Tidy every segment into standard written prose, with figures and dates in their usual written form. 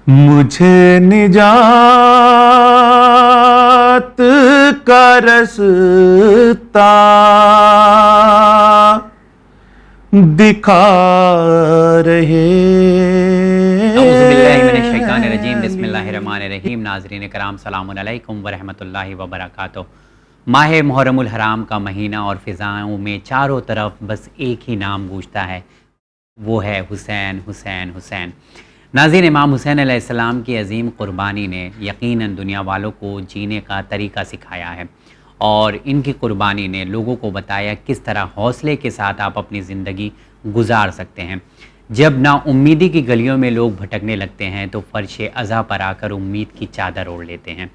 मुझे निजात का रास्ता दिखा रहे। औज़ुबिल्लाहिमिनश्शैतानिर्रजीम, बिस्मिल्लाहिर्रहमानिर्रहीम। नाज़रीन कराम, सलामुन अलैकुम व रहमतुल्लाहि व बरकातुहू। माह मुहर्रमुल हराम का महीना और फ़िज़ाओं में चारों तरफ बस एक ही नाम गूंजता है, वो है हुसैन हुसैन हुसैन। नाज़रीन, इमाम हुसैन अलैहिस्सलाम की अजीम क़ुरबानी ने यकीनन दुनिया वालों को जीने का तरीक़ा सिखाया है और इनकी क़ुरबानी ने लोगों को बताया किस तरह हौसले के साथ आप अपनी ज़िंदगी गुजार सकते हैं। जब नाउम्मीदी की गलियों में लोग भटकने लगते हैं तो फ़र्श अज़ा पर आकर उम्मीद की चादर ओढ़ लेते हैं।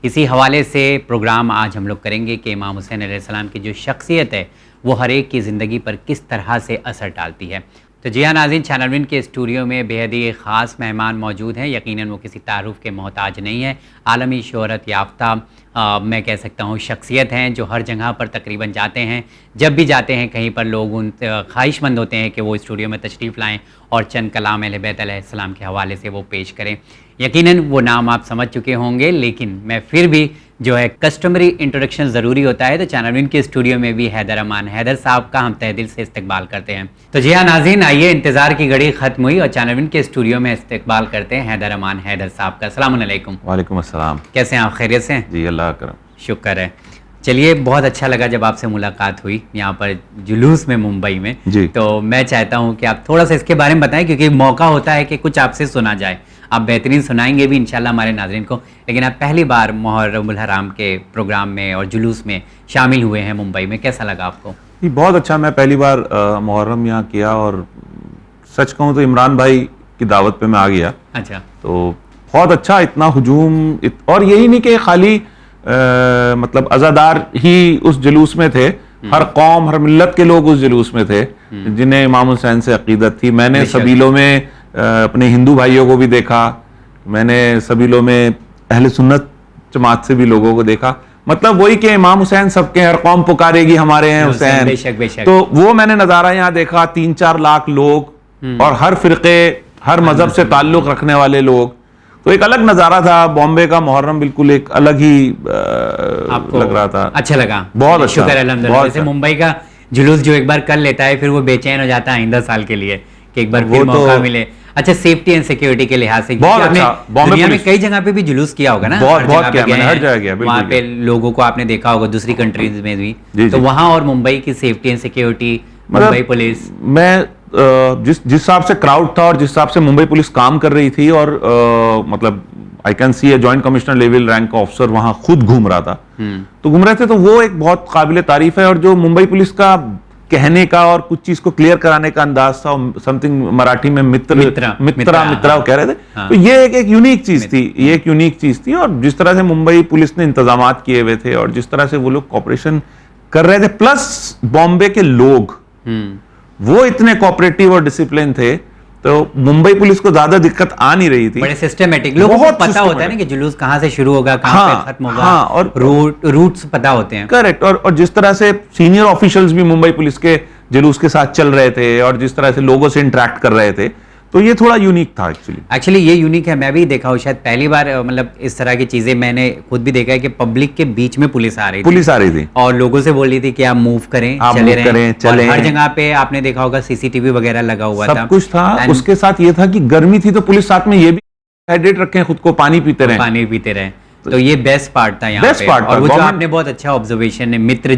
इसी हवाले से प्रोग्राम आज हम लोग करेंगे कि इमाम हुसैन अलैहिस्सलाम की जो शख्सियत है वो हर एक की ज़िंदगी पर किस तरह से असर डालती है। तो जी हाँ नाज़रीन, चैनल विन के स्टूडियो में बेहद ही ख़ास मेहमान मौजूद हैं। यकीनन वो किसी तारुफ़ के मोहताज नहीं है, आलमी शोहरत याफ्ता मैं कह सकता हूँ शख्सियत हैं जो हर जगह पर तकरीबन जाते हैं। जब भी जाते हैं कहीं पर लोग उन ख्वाहिशमंद होते हैं कि वो स्टूडियो में तशरीफ़ लाएँ और चंद कलाम अहले बैत अलैहिस्सलाम के हवाले से वो पेश करें। यकीनन वो नाम आप समझ चुके होंगे, लेकिन मैं फिर भी जो है कस्टमरी इंट्रोडक्शन ज़रूरी होता है, तो चैनल विन के स्टूडियो में भी हैदर अमान हैदर साहब का हम तहे दिल से इस्तकबाल करते हैं। तो जी हाँ नाज़रीन, आइए इंतज़ार की घड़ी ख़त्म हुई और चैनल विन के स्टूडियो में इस्तकबाल करते हैं हैदर अमान हैदर साहब का। अस्सलाम वालेकुम। वालेकुम अस्सलाम। कैसे हैं आप? खैरियत से? जी अल्लाह करम, शुक्र है। चलिए, बहुत अच्छा लगा जब आपसे मुलाकात हुई यहाँ पर जुलूस में मुंबई में जी। तो मैं चाहता हूँ कि आप थोड़ा सा इसके बारे में बताएं, क्योंकि मौका होता है कि कुछ आपसे सुना जाए। आप बेहतरीन सुनाएंगे भी इंशाल्लाह हमारे नाज़रीन को, लेकिन आप पहली बार मुहर्रमुल हराम के प्रोग्राम में और जुलूस में शामिल हुए हैं मुंबई में, कैसा लगा आपको? जी बहुत अच्छा। मैं पहली बार मुहर्रम यहाँ किया और सच कहूँ तो इमरान भाई की दावत पे मैं आ गया। अच्छा। तो बहुत अच्छा, इतना हुजूम और यही नहीं कि खाली मतलब अज़ादार ही उस जुलूस में थे, हर कौम हर मिल्लत के लोग उस जुलूस में थे जिन्हें इमाम हुसैन से अकीदत थी। मैंने सबीलों में अपने हिंदू भाइयों को भी देखा, मैंने सबीलों में अहले सुन्नत जमात से भी लोगों को देखा। मतलब वही कि इमाम हुसैन सबके, हर कौम पुकारेगी हमारे हैं हुसैन। बेशक बेशक। तो वो मैंने नज़ारा यहाँ देखा, 3-4 लाख लोग और हर फिरके हर मजहब से ताल्लुक रखने वाले लोग। तो एक अलग नज़ारा था। बॉम्बे का मुहर्रम बिल्कुल एक अलग ही लग रहा था। अच्छा लगा? बहुत अच्छा, शुक्र अल्हम्दुलिल्लाह। जैसे मुंबई का जुलूस जो एक बार कर लेता है फिर वो बेचैन हो जाता है आइंदा साल के लिए कि एक बार फिर मौका मिले। अच्छा, सेफ्टी एंड सिक्योरिटी के लिहाज से बहुत अच्छा। दुनिया में कई जगह पे भी जुलूस किया होगा ना? बहुत किया, मैंने हर जगह गया। वहाँ पे लोगों को आपने देखा होगा दूसरी कंट्रीज में भी। तो वहाँ और मुंबई की safety and security, Mumbai police, मैं जिस हिसाब से क्राउड था और जिस हिसाब से मुंबई पुलिस काम कर रही थी और मतलब I can see a joint commissioner level rank का ऑफिसर वहां खुद घूम रहा था, तो घूम रहे थे, तो वो एक बहुत काबिल तारीफ है। और जो मुंबई पुलिस का कहने का और कुछ चीज को क्लियर कराने का अंदाज था, समथिंग मराठी में मित्रा कह रहे थे। तो ये एक यूनिक चीज थी, ये एक यूनिक चीज थी। और जिस तरह से मुंबई पुलिस ने इंतजाम किए हुए थे और जिस तरह से वो लोग कॉपरेशन कर रहे थे, प्लस बॉम्बे के लोग वो इतने कोऑपरेटिव और डिसिप्लिन थे, तो मुंबई पुलिस को ज्यादा दिक्कत आ नहीं रही थी। बड़े सिस्टमेटिक, लोगों को पता होता है ना कि जुलूस कहाँ से शुरू होगा, कहाँ पे खत्म होगा। हाँ, और रूट्स पता होते हैं। करेक्ट। और जिस तरह से सीनियर ऑफिशियल्स भी मुंबई पुलिस के जुलूस के साथ चल रहे थे और जिस तरह से लोगों से इंटरेक्ट कर रहे थे, तो ये थोड़ा यूनिक था। एक्चुअली ये यूनिक है। मैं भी देखा हूँ, शायद पहली बार मतलब इस तरह की चीजें मैंने खुद भी देखा है कि पब्लिक के बीच में पुलिस आ रही थी और लोगों से बोल रही थी कि आप मूव करें, चले। हर जगह पे आपने देखा होगा सीसीटीवी वगैरह लगा हुआ था, सब कुछ था। उसके साथ ये था कि गर्मी थी तो पुलिस साथ में ये भी हाइड्रेट रखें खुद को, पानी पीते रहे। तो ये बेस्ट पार्ट था यहाँ पे। और वो जो आपने बहुत अच्छा ऑब्जर्वेशन है, मित्र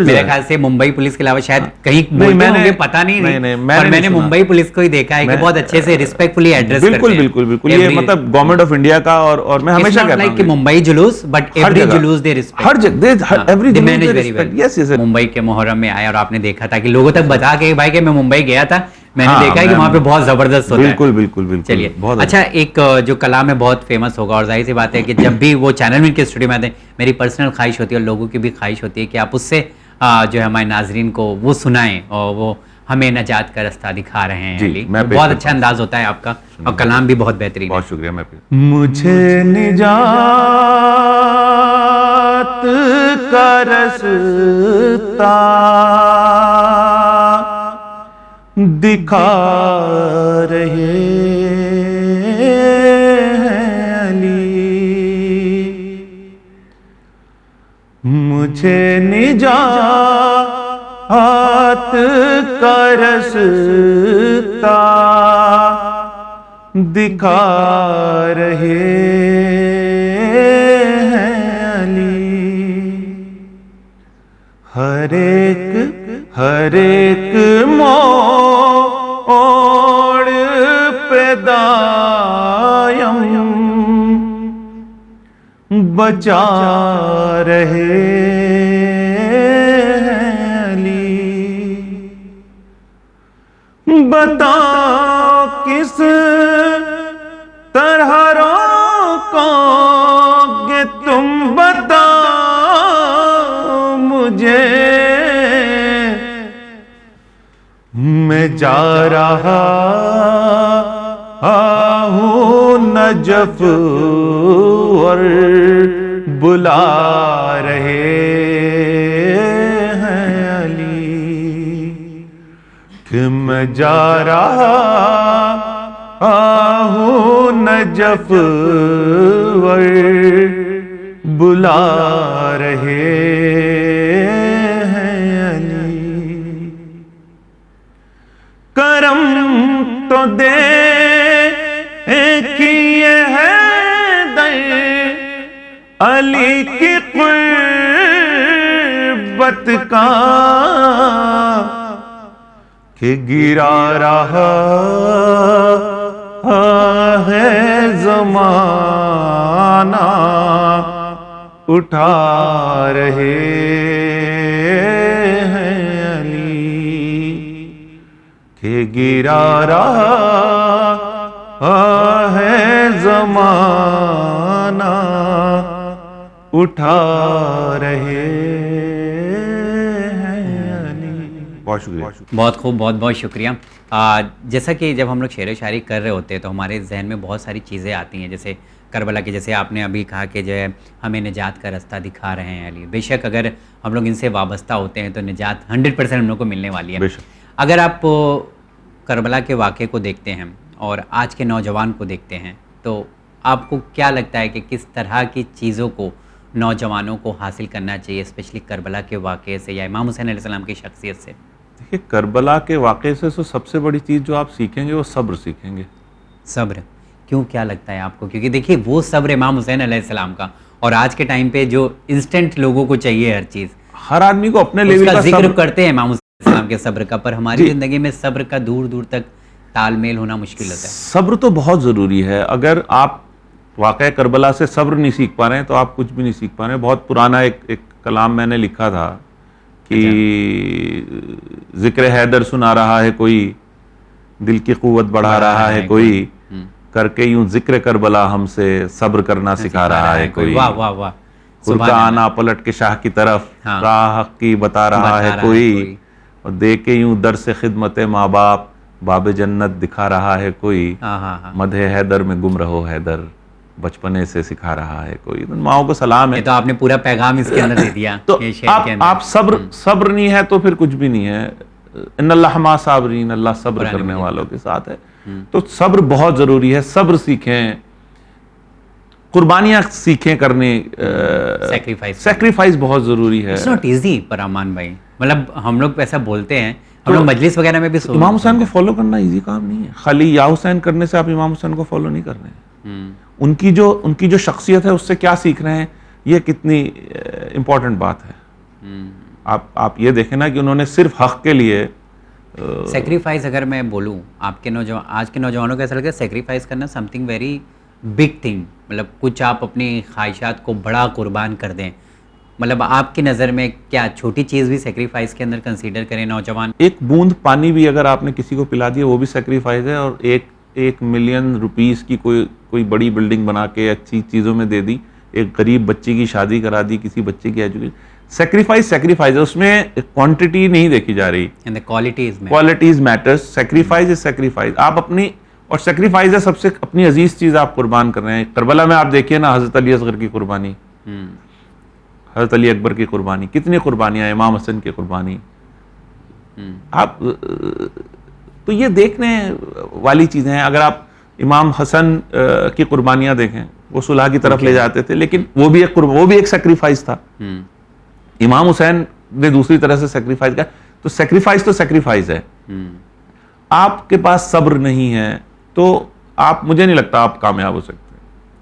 मेरे ख्याल से मुंबई पुलिस के अलावा शायद कहीं बोलते होंगे, पता नहीं, पर मैंने मुंबई पुलिस को ही देखा है कि बहुत अच्छे से रिस्पेक्टफुली एड्रेस करते हैं। बिल्कुल ये मतलब गवर्नमेंट ऑफ इंडिया का। और मैं हमेशा कहता हूं कि मुंबई जुलूस, बट एवरी जुलूस दे रिस्पेक्ट, हर जगह every they manage very well. Mumbai के मुहर्रम में आए और आपने देखा था कि लोगों तक बता के भाई कि मैं मुंबई गया था, मैंने देखा है कि वहाँ पे बहुत जबरदस्त होता है। बिल्कुल। चलिए, अच्छा, एक जो कलाम है बहुत फेमस होगा और जाहिर सी बात है कि जब भी वो चैनल विन के स्टूडियो में आते हैं, मेरी पर्सनल ख्वाहिश होती है और लोगों की भी ख्वाहिश होती है कि आप उससे जो है हमारे नाजरीन को वो सुनाएं और वो हमें नजात का रास्ता दिखा रहे हैं। अली, बहुत अच्छा अंदाज होता है आपका और कलाम भी बहुत बेहतरीन। बहुत शुक्रिया। मुझे निजात का रास्ता दिखा रहे मुझे निजात का रास्ता दिखा रहे हैं अली। हर एक मोड़ पे दायम बचा रहे हैं अली। बताओ किस तरह रोकोगे तुम, बताओ मुझे। मैं जा रहा हूँ नजफ और बुला रहे हैं अली। कि मैं जा रहा हूँ नजफ और बुला रहे हैं अली। करम तो दे किए हैं दर अली की कुर्बत का, कि गिरा रहा है ज़माना उठा रहे हैं अली। कि गिरा रहा है ज़माना उठा रहे हैं अली। बहुत शुक्रिया। बहुत खूब, बहुत बहुत शुक्रिया। जैसा कि जब हम लोग शेर व शायरी कर रहे होते हैं तो हमारे जहन में बहुत सारी चीज़ें आती हैं, जैसे करबला की, जैसे आपने अभी कहा कि जो है हमें निजात का रास्ता दिखा रहे हैं अली। बेशक अगर हम लोग इनसे वाबस्ता होते हैं तो निजात 100% हम लोग को मिलने वाली है। अगर आप करबला के वाक़े को देखते हैं और आज के नौजवान को देखते हैं तो आपको क्या लगता है कि किस तरह की चीज़ों को नौजवानों को हासिल करना चाहिए, स्पेशली करबला के वाक़े से या इमाम हुसैन अलैहिस्सलाम की शख्सियत से? देखिए, करबला के वाक़े से तो सबसे बड़ी चीज़ जो आप सीखेंगे वो सब्र सीखेंगे। सब्र क्यों, क्या लगता है आपको? क्योंकि देखिए वो सब्र इमाम हुसैन अलैहिस्सलाम का, और आज के टाइम पे जो इंस्टेंट लोगों को चाहिए हर चीज़, हर आदमी को अपने लेवल का जिक्र करते हैं इमाम हुसैन अलैहिस्सलाम के सब्र का, पर हमारी ज़िंदगी में सब्र का दूर दूर तक तालमेल होना मुश्किल होता है। सब्र तो बहुत ज़रूरी है। अगर आप वाक़या करबला से सब्र नहीं सीख पा रहे हैं तो आप कुछ भी नहीं सीख पा रहे हैं। बहुत पुराना एक कलाम मैंने लिखा था कि जिक्र हैदर सुना रहा है कोई, दिल की क़ुव्वत बढ़ा रहा है कोई, करके यूं जिक्र करबला हमसे सब्र करना सिखा रहा है कोई। वाह वाह वाह। खुलका आना पलट के शाह की तरफ, राह हक़ की बता रहा है कोई, और दे के यूं दर से खिदमत माँ बाप बाब जन्नत दिखा रहा है कोई। मधे हैदर में गुम रहो हैदर बचपने से सिखा रहा है कोई। तो माओ को सलाम है। तो आपने पूरा पैगाम इसके अंदर दे दिया। तो आप सब्र नहीं है तो फिर कुछ भी नहीं है। इन्नल्लाह मा साबरीन, अल्लाह सब्र करने वालों के साथ है। तो सब्र बहुत जरूरी है। सब्र सीखें, कुर्बानियां सीखें करने, सैक्रिफाइस बहुत जरूरी है। इट्स नॉट इजी पर अमान भाई, मतलब हम लोग ऐसा बोलते हैं, हम लोग मजलिस वगैरह में भी इमाम हुसैन को फॉलो करना इजी काम नहीं है। खाली या हुसैन करने से आप इमाम हुसैन को फॉलो नहीं कर रहे हैं। उनकी जो शख्सियत है उससे क्या सीख रहे हैं, ये कितनी इंपॉर्टेंट बात है। आप ये देखें ना कि उन्होंने सिर्फ हक के लिए सेक्रीफाइस, अगर मैं बोलूँ आपके नौजवान, आज के नौजवानों को ऐसा लगता है सेक्रीफाइस करना समथिंग वेरी बिग थिंग, मतलब कुछ आप अपनी ख्वाहिशात को बड़ा कुर्बान कर दें। मतलब आपकी नज़र में क्या छोटी चीज़ भी सेक्रीफाइस के अंदर कंसीडर करें नौजवान? एक बूंद पानी भी अगर आपने किसी को पिला दिया वो भी सेक्रीफाइस है। और एक मिलियन रुपीस की कोई बड़ी बिल्डिंग बना के अच्छी चीज़ों में दे दी, एक गरीब बच्ची की शादी करा दी, किसी बच्चे की एजुकेशन, सेक्रीफाइस है। उसमें क्वांटिटी नहीं देखी जा रही, qualities matters. Sacrifice is sacrifice. आप अपनी, और सेक्रीफाइस है सबसे अपनी अजीज चीज़ आप कुर्बान कर रहे हैं। करबला में आप देखिए ना, हज़रत अली असगर की कुर्बानी, हज़रत अली अकबर की कुर्बानी, कितनी कुर्बानियाँ, इमाम हसन की कुर्बानी। आप तो ये देखने वाली चीज़ें हैं। अगर आप इमाम हसन की कुर्बानियाँ देखें, वो सुलह की तरफ ले जाते थे, लेकिन वो भी एक सेक्रीफाइस था। इमाम हुसैन ने दूसरी तरह से सेक्रीफाइस किया, तो सेक्रीफाइस है। आपके पास सब्र नहीं है तो आप, मुझे नहीं लगता आप कामयाब हो सकते।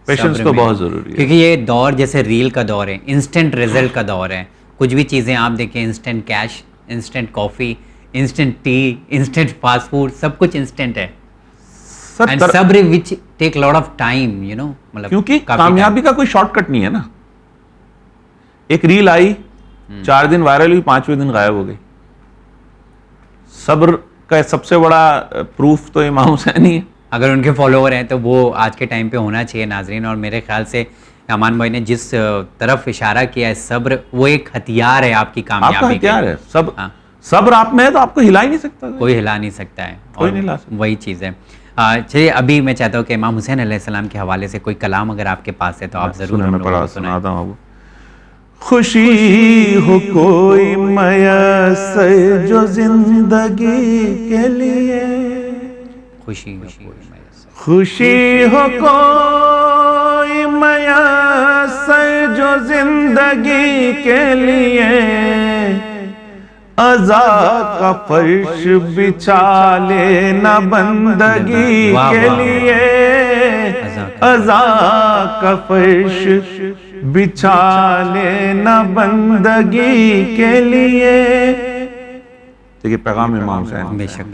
पेशेंस तो बहुत जरूरी है, क्योंकि ये दौर जैसे रील का दौर है, इंस्टेंट रिजल्ट का दौर है। कुछ भी चीज़ें आप देखें, instant cash, instant coffee, instant tea, instant fast food, सब कुछ इंस्टेंट है। एंड सब्र which take lot of time, you know, मतलब क्योंकि कामयाबी का कोई शॉर्टकट नहीं है ना। एक रील आई, 4 दिन वायरल हुई, 5वें दिन गायब हो गई। सब्र का सबसे बड़ा प्रूफ तो इमाम हुसैन ही है। अगर उनके फॉलोवर हैं तो वो आज के टाइम पे होना चाहिए नाजरीन। और मेरे ख्याल से अमान भाई ने जिस तरफ इशारा किया है, सब्र वो एक हथियार है आपकी कामयाबी आपका हथियार है। सब्र आप में है तो आपको हिला ही नहीं सकता, कोई हिला नहीं सकता है, कोई नहीं ला सकता। वही चीज़ है। चलिए, अभी मैं चाहता हूँ कि इमाम हुसैन अलैहिस्सलाम के हवाले से कोई कलाम अगर आपके पास है तो आप जरूर हम लोगों को सुनाता हूँ। खुशी हो कोई मयस्सर जो जिंदगी के लिए, खुशी हो कोई मयस्सर जो जिंदगी के लिए, अज़ा का फर्श बिछा लेना बंदगी के लिए, अज़ा का फर्श बिछा लेना बंदगी के लिए। देखिए पैगाम इमाम हुसैन। बेशक।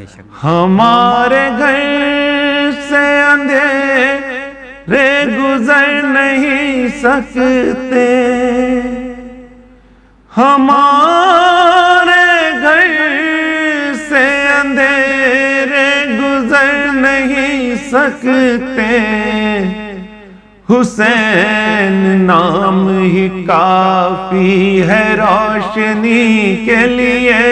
हमारे घर से अंधेरे गुजर नहीं सकते, हमारे घर से अंधेरे गुजर नहीं सकते, हुसैन नाम ही काफी है रोशनी के लिए,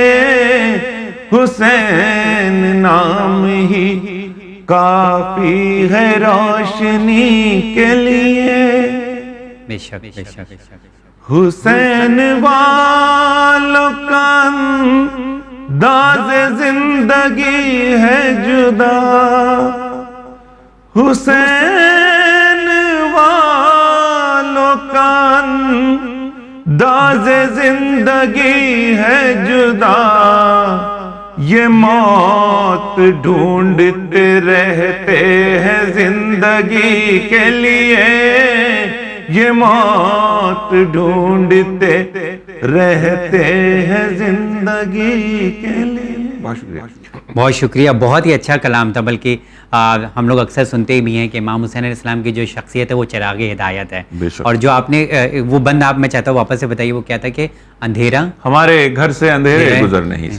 हुसैन नाम ही काफी है रोशनी के लिए। बेशक। हुसैन वालों का अंदाज़े जिंदगी है जुदा, हुसैन वालों का अंदाज़े जिंदगी है जुदा, ये मौत ढूंढते रहते हैं जिंदगी के लिए, ये मौत ढूंढते रहते हैं जिंदगी के लिए। बहुत शुक्रिया। बहुत शुक्रिया। बहुत ही अच्छा कलाम था। बल्कि हम लोग अक्सर सुनते भी हैं कि इमाम हुसैन अलैहिस्सलाम की जो शख्सियत है वो चिरागे हिदायत है। और जो आपने वो बंद आप, मैं चाहता हूँ वापस से बताइए, वो क्या था कि अंधेरा हमारे घर से अंधेरे गुजर नहीं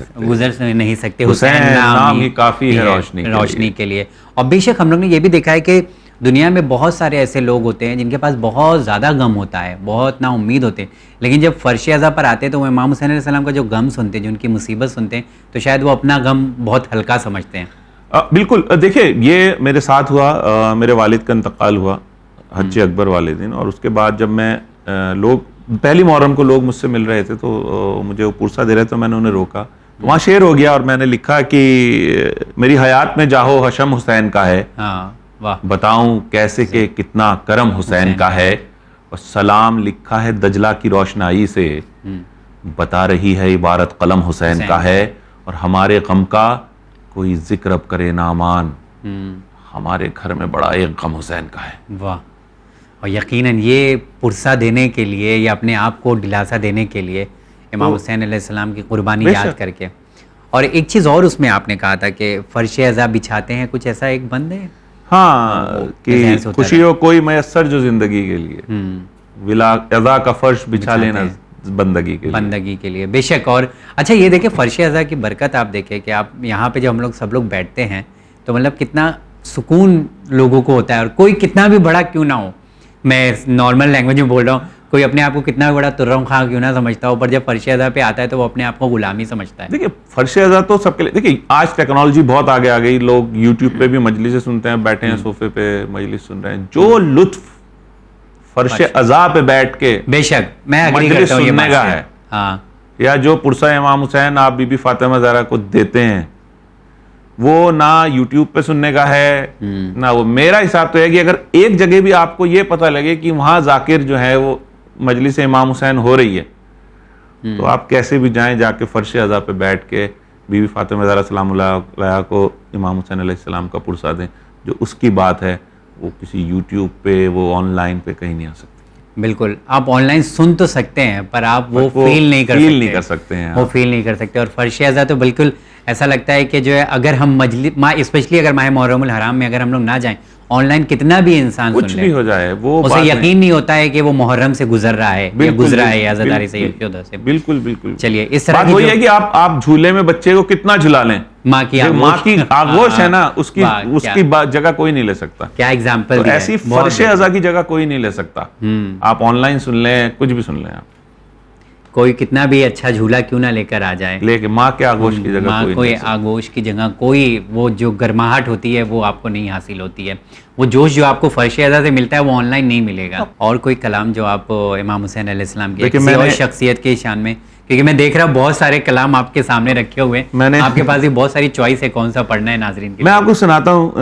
सकते, हुसैन नाम ही काफ़ी है रोशनी के लिए। और बेशक हम लोग ने ये भी देखा है कि दुनिया में बहुत सारे ऐसे लोग होते हैं जिनके पास बहुत ज़्यादा गम होता है, बहुत ना उम्मीद होते हैं, लेकिन जब फर्श अज़ा पर आते हैं तो वो इमाम हुसैन अलैहिस्सलाम का जो गम सुनते हैं, जो उनकी मुसीबत सुनते हैं, तो शायद वो अपना गम बहुत हल्का समझते हैं। बिल्कुल। देखिए ये मेरे साथ हुआ, मेरे वालिद का इंतकाल हुआ हज अकबर वाले दिन, और उसके बाद जब मैं लोग पहली मुहर्रम को लोग मुझसे मिल रहे थे तो मुझे वो पुरसा दे रहे थे, तो मैंने उन्हें रोका, तो वहाँ शेर हो गया और मैंने लिखा कि मेरी हयात में जाहो हशम हुसैन का है, बताऊं कैसे के कितना करम हुसैन का है, और सलाम लिखा है दजला की रोशनाई से, बता रही है इबारत कलम हुसैन का है, और हमारे गम का कोई जिक्र अब करे नामान, हमारे घर में बड़ा एक गम हुसैन का है। वाह। और यकीनन ये पुरसा देने के लिए या अपने आप को दिलासा देने के लिए इमाम हुसैन अलैहिस्सलाम की कुर्बानी याद करके। और एक चीज़ और उसमें आपने कहा था कि फर्श अज़ा बिछाते हैं, कुछ ऐसा एक बंद है, हाँ, कि खुशी हो कोई मयस्सर जो जिंदगी के लिए, विला अज़ा का फर्श बिछा लेना बंदगी के लिए। बेशक। और अच्छा ये देखें, फर्श अज़ा की बरकत आप देखें कि आप यहाँ पे जब हम लोग सब लोग बैठते हैं तो मतलब कितना सुकून लोगों को होता है, और कोई कितना भी बड़ा क्यों ना हो, मैं नॉर्मल लैंग्वेज में बोल रहा हूँ, कोई अपने आप को कितना भी बड़ा तुर्रम खां क्यों ना समझता हो, पर जब फर्श अज़ा पे आता है तो वो अपने आप को गुलामी समझता है। देखिए फर्श अज़ा तो सबके लिए, देखिए आज टेक्नोलॉजी बहुत आगे आ गई, लोग यूट्यूब पे भी मजलिसें सुनते हैं, बैठे हैं सोफे पे मजलिस सुन रहे हैं, जो लुत्फ फर्श अज़ा पे बैठ के बेशक मैं मजलिस सुनने का है, हाँ, या जो पुरसा इमाम हुसैन आप बीबी फातिमा ज़हरा को देते हैं, वो ना यूट्यूब पे सुनने का है ना वो। मेरा हिसाब तो है कि अगर एक जगह भी आपको ये पता लगे कि वहाँ जाकिर जो है वो मजलिस इमाम हुसैन हो रही है, तो आप कैसे भी जाएं, जाके फर्श अज़ा पे बैठ के बीवी फातिमा ज़हरा सलामुल्लाह को इमाम हुसैन अलैहिस्सलाम का पुरसा दें, जो उसकी बात है वो किसी यूट्यूब पे, वो ऑनलाइन पे कहीं नहीं आ सकती। बिल्कुल, आप ऑनलाइन सुन तो सकते हैं पर आप वो फील नहीं कर सकते हैं, वो फील नहीं कर सकते। और फर्श अज़ा तो बिल्कुल ऐसा लगता है कि जो है, अगर हम मजलिस स्पेशली अगर माह मुहर्रमुल हराम में अगर हम लोग ना जाएं, ऑनलाइन कितना भी इंसान कुछ भी हो जाए, वो उसे यकीन नहीं होता है कि वो मुहर्रम से गुजर रहा है या गुजरा है अज़ादारी से से। बिल्कुल बिल्कुल। चलिए, इस तरह की वही है कि आप झूले में बच्चे को कितना झुला लें, माँ की आगोश है ना, उसकी जगह कोई नहीं ले सकता। क्या एग्जाम्पल, ऐसी फर्शे अज़ा की जगह कोई नहीं ले सकता। आप ऑनलाइन सुन लें, कुछ भी सुन लें, आप कोई कितना भी अच्छा झूला क्यों ना लेकर आ जाए, लेकिन माँ के आगोश की जगह माँ कोई आगोश की जगह कोई वो जो गर्माहट होती है वो आपको नहीं हासिल होती है। वो जोश जो आपको फर्श अज़ा से मिलता है वो ऑनलाइन नहीं मिलेगा। और कोई कलाम जो आप इमाम हुसैन अलैहिस्सलाम के किसी और शख्सियत के शान में, क्योंकि मैं देख रहा हूँ बहुत सारे कलाम आपके सामने रखे हुए हैं, मैंने आपके पास भी बहुत सारी चॉइस है, कौन सा पढ़ना है नाजरीन के। मैं आपको सुनाता हूँ,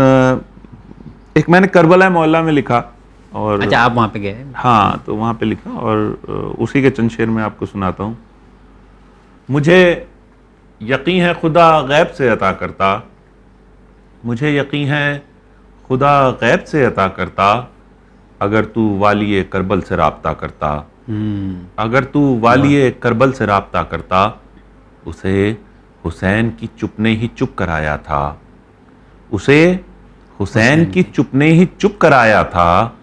एक मैंने करबला मोहल्ला में लिखा। और अच्छा, आप वहाँ पे गए? हाँ, तो वहाँ पे लिखा और उसी के चंद शेर में आपको सुनाता हूँ। मुझे यकीन है खुदा गैब से अता करता, मुझे यकीन है खुदा गैब से अता करता, अगर तू वाली करबल से राब्ता करता, अगर तू वाली करबल से राब्ता करता, उसे हुसैन की चुप ने ही चुप कराया था, उसे हुसैन की चुप ने ही चुप कराया था,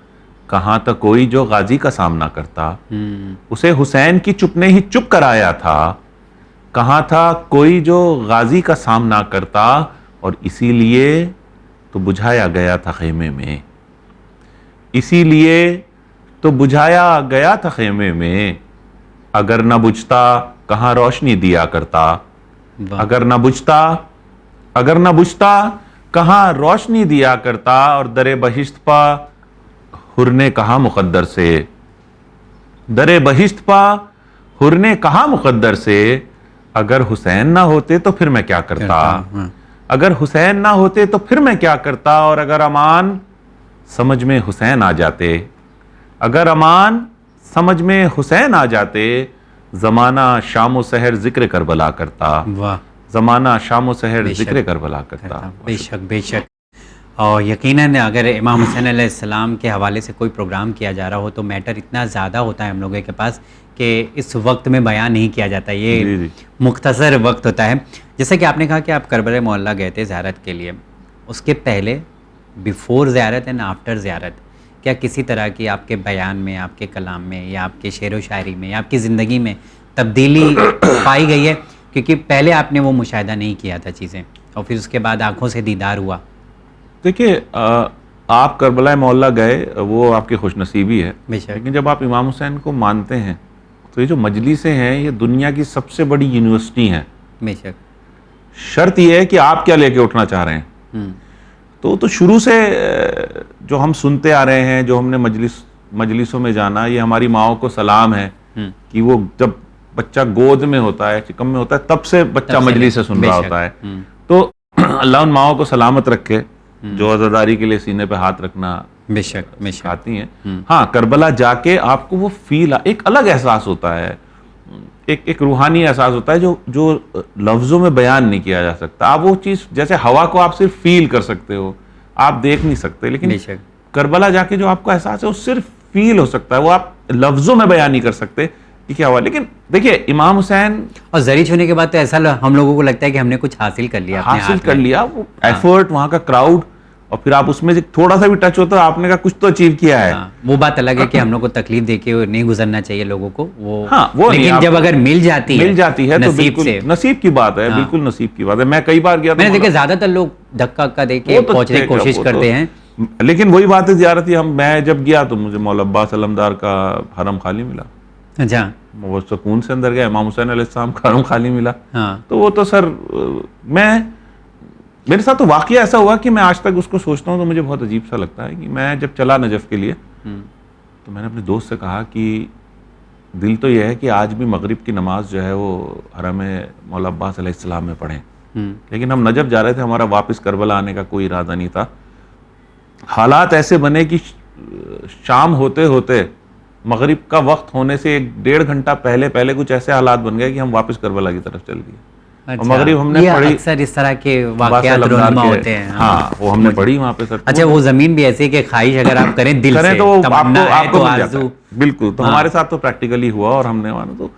कहाँ तक कोई जो गाजी का सामना करता, उसे हुसैन की चुप ने ही चुप कराया था, कहाँ था कोई जो गाजी का सामना करता, और इसीलिए तो बुझाया गया था खेमे में, इसीलिए तो बुझाया गया था खेमे में, अगर न बुझता कहाँ रोशनी दिया करता, अगर न बुझता कहाँ रोशनी दिया करता, और दरे बहिश्त पा हुरने कहा मुकद्दर से, दरे बहिश्त पा हुरने कहा मुकद्दर से, अगर हुसैन ना होते तो फिर मैं क्या करता, अगर हुसैन ना होते तो फिर मैं क्या करता, और अगर अमान समझ में हुसैन आ जाते, अगर अमान समझ में हुसैन आ जाते, जमाना शामो सहर जिक्र करबला करता, जमाना शामो सहर जिक्र करबला करता। बेशक बेशक। और यकीनन अगर इमाम हुसैन अलैहिस्सलाम के हवाले से कोई प्रोग्राम किया जा रहा हो तो मैटर इतना ज़्यादा होता है हम लोगों के पास कि इस वक्त में बयान नहीं किया जाता, ये मुख्तसर वक्त होता है। जैसा कि आपने कहा कि आप करबला मोहल्ला गए थे ज़ियारत के लिए, उसके पहले बिफोर ज़ियारत एंड आफ्टर ज़ियारत क्या किसी तरह की आपके बयान में, आपके कलाम में, या आपके शेर व शायरी में, या आपकी ज़िंदगी में तब्दीली पाई गई है? क्योंकि पहले आपने वो मुशाहिदा नहीं किया था चीज़ें, और फिर उसके बाद आँखों से दीदार हुआ। देखिए, आप करबला मोहल्ला गए, वो आपकी खुशनसीबी है, लेकिन जब आप इमाम हुसैन को मानते हैं तो ये जो मजलिसें हैं ये दुनिया की सबसे बड़ी यूनिवर्सिटी हैं। बेशक। शर्त ये है कि आप क्या लेके उठना चाह रहे हैं। तो शुरू से जो हम सुनते आ रहे हैं, जो हमने मजलिसों में जाना, ये हमारी माओ को सलाम है कि वो जब बच्चा गोद में होता है, चिकम में होता है, तब से बच्चा मजलिस से सुन रहा होता है। तो अल्लाह उन माओ को सलामत रखे जो अज़ादारी के लिए सीने पे हाथ रखना बेशक आती हैं। हाँ, करबला जाके आपको वो फील, एक अलग एहसास होता है, एक रूहानी एहसास होता है जो लफ्जों में बयान नहीं किया जा सकता। आप वो चीज़, जैसे हवा को आप सिर्फ फील कर सकते हो, आप देख नहीं सकते, लेकिन करबला जाके जो आपको एहसास है वो सिर्फ फील हो सकता है, वो आप लफ्जों में बयान नहीं कर सकते कि क्या हुआ। लेकिन देखिए, इमाम हुसैन और ज़रीच होने के बाद तो ऐसा हम लोगों को लगता है कि हमने कुछ हासिल कर लिया, वो एफर्ट, वहाँ का क्राउड, और फिर आप उसमें से थोड़ा सा भी टच होता है, आपने कहा कुछ तो अचीव किया है। वो बात अलग है कि हम लोग को तकलीफ देके नहीं गुजरना चाहिए लोगों को, वो लेकिन जब अगर मिल जाती है तो बिल्कुल नसीब की बात है। बिल्कुल नसीब की बात है। मैं कई बार गया, मैंने देखा ज्यादातर लोग धक्का देके पहुंचने की कोशिश करते हैं, लेकिन वही बात है, ज़ियारत ही मैं जब गया तो मुझे मौला अब्बास अलमदार का हरम खाली मिला। अच्छा, वो सुकून से अंदर गया, इमाम हुसैन अलैहिस्सलाम का हरम खाली मिला। तो वो तो सर, मेरे साथ तो वाकया ऐसा हुआ कि मैं आज तक उसको सोचता हूँ तो मुझे बहुत अजीब सा लगता है कि मैं जब चला नजफ के लिए तो मैंने अपने दोस्त से कहा कि दिल तो यह है कि आज भी मगरिब की नमाज जो है वो हरम मौला अब्बास अलैहिस्सलाम में पढ़ें, लेकिन हम नजफ जा रहे थे, हमारा वापस करबला आने का कोई इरादा नहीं था। हालात ऐसे बने कि शाम होते होते मगरिब का वक्त होने से 1-1.5 घंटा पहले कुछ ऐसे हालात बन गए कि हम वापस करबला की तरफ चल दिए। अच्छा, और मगरिब हमने ये पढ़ी, अक्सर इस तरह के वाकयात रोनुमा होते हैं। हाँ, वो हमने पढ़ी वहाँ पे सर। अच्छा, वो जमीन भी ऐसी है कि ख्वाहिश अगर आप करें दिल से, तो वो तमन्ना है आपको तो मिल जाता आरज़ू। है। बिल्कुल, तो हमारे साथ तो प्रैक्टिकली हुआ और हमने माना, तो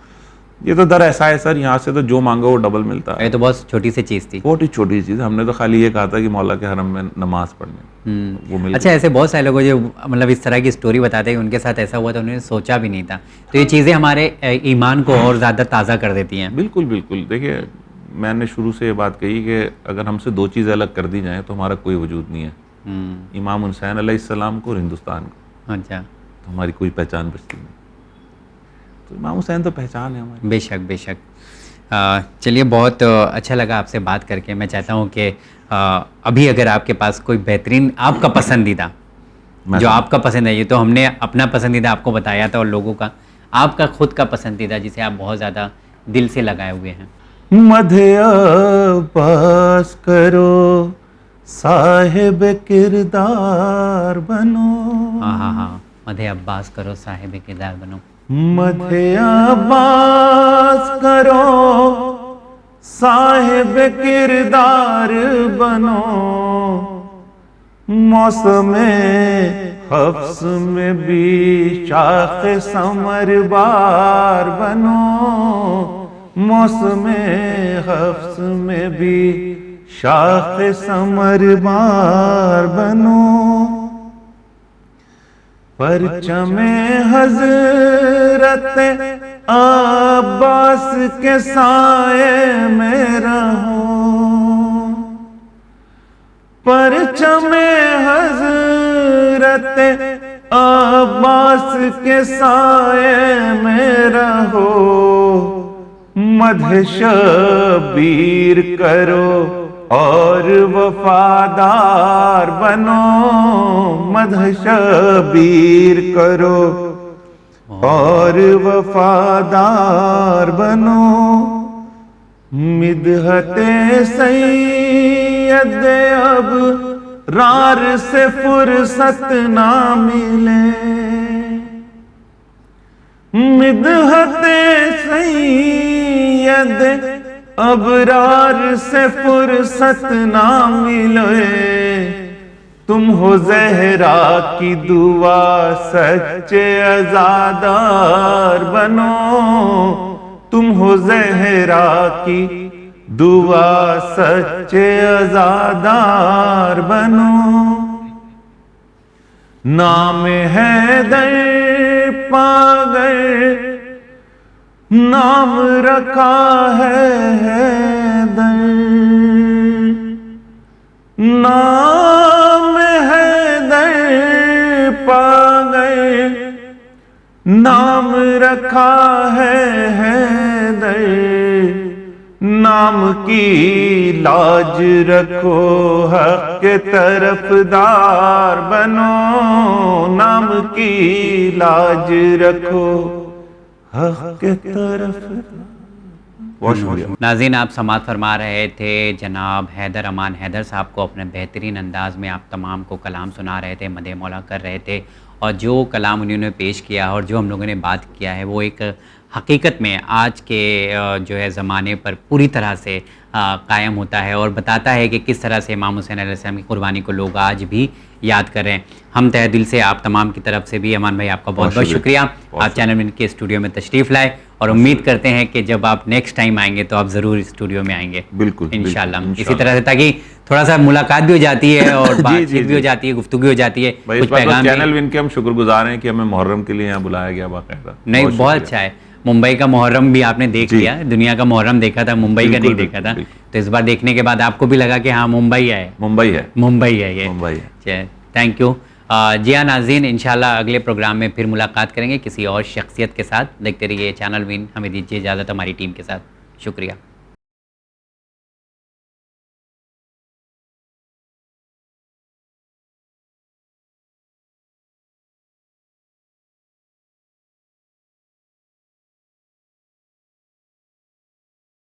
ये तो दर ऐसा है सर, यहाँ से तो जो मांगो वो डबल मिलता है। ये तो बहुत छोटी सी चीज़ थी। बहुत ही छोटी चीज़, हमने तो खाली ये कहा था कि मौला के हरम में नमाज पढ़ने, वो मिल अच्छा, ऐसे बहुत सारे लोग जो मतलब इस तरह की स्टोरी बताते हैं कि उनके साथ ऐसा हुआ था, उन्होंने सोचा भी नहीं था। तो ये चीज़ें हमारे ईमान को और ज़्यादा ताज़ा कर देती हैं। बिल्कुल बिल्कुल। देखिए, मैंने शुरू से ये बात कही कि अगर हमसे दो चीज़ें अलग कर दी जाएं तो हमारा कोई वजूद नहीं है। इमाम हुसैन अलैहिस्सलाम को और हिंदुस्तान को। अच्छा, तो हमारी कोई पहचान बचती नहीं। तो इमाम हुसैन तो पहचान है हमारी। बेशक बेशक। चलिए, बहुत अच्छा लगा आपसे बात करके। मैं चाहता हूँ कि अभी अगर आपके पास कोई बेहतरीन आपका पसंदीदा, जो आपका पसंद है, ये तो हमने अपना पसंदीदा आपको बताया था, और लोगों का आपका खुद का पसंदीदा जिसे आप बहुत ज़्यादा दिल से लगाए हुए हैं। मध्य अब्बास करो, साहिब किरदार बनो। हाँ, मध्य अब्बास करो, साहिब किरदार बनो। मध्य अब्बास करो, साहिब किरदार बनो। मौसम हफ्स में भी शाख समर बार बनो। मौसम हफ्स में भी शाख समर बार बनो। परचमे हजरत अब्बास के साए में रहो। परचमे हजरत अब्बास के साए में रहो। मध्य शबीर करो और वफादार बनो। मध्य शबीर करो और वफादार बनो। मिदहते सैयद अब रार से फुर्सत ना मिले। मिदहते सैयद अबरार से फुर्सत ना मिले। तुम हो ज़हरा की दुआ, सच्चे अज़ादार बनो। तुम हो ज़हरा की दुआ, सच्चे अज़ादार बनो। नाम हैदर पागल नाम रखा है हैदर। नाम हैदर पागल नाम रखा है हैदर। नाम की लाज रखो, हक के तरफदार बनो। नाम की लाज रखो, हक के तरफ। नाज़रीन, आप समाअत फरमा रहे थे जनाब हैदर अमान हैदर साहब को। अपने बेहतरीन अंदाज में आप तमाम को कलाम सुना रहे थे, मदह मौला कर रहे थे, और जो कलाम उन्होंने पेश किया और जो हम लोगों ने बात किया है वो एक हकीकत में आज के जो है ज़माने पर पूरी तरह से कायम होता है, और बताता है कि किस तरह से इमाम हुसैन अलैहिस्सलाम की कुर्बानी को लोग आज भी याद कर रहे हैं। हम तहे दिल से आप तमाम की तरफ से भी, अमान भाई, आपका बहुत बहुत शुक्रिया। आप चैनल विन के स्टूडियो में तशरीफ़ लाए, और उम्मीद करते हैं कि जब आप नेक्स्ट टाइम आएंगे तो आप ज़रूर स्टूडियो में आएंगे। बिल्कुल, इंशाल्लाह। इसी तरह से, ताकि थोड़ा सा मुलाकात भी हो जाती है और बातचीत भी हो जाती है, गुफ्तगू भी हो जाती है। कुछ पैगाम चैनल विन के हम शुक्रगुजार हैं कि हमें मुहर्रम के लिए यहाँ बुलाया गया बाकायदा। नहीं, बहुत अच्छा है। मुंबई का मुहर्रम भी आपने देख लिया, दुनिया का मुहर्रम देखा था, मुंबई का नहीं देखा था। तो इस बार देखने के बाद आपको भी लगा कि हाँ, मुंबई है ये। मुंबई है। Thank you. जी हाँ नाज़रीन, इंशाल्लाह अगले प्रोग्राम में फिर मुलाकात करेंगे किसी और शख्सियत के साथ। देखते रहिए चैनल विन। हमें दीजिए इजाज़त हमारी टीम के साथ। शुक्रिया।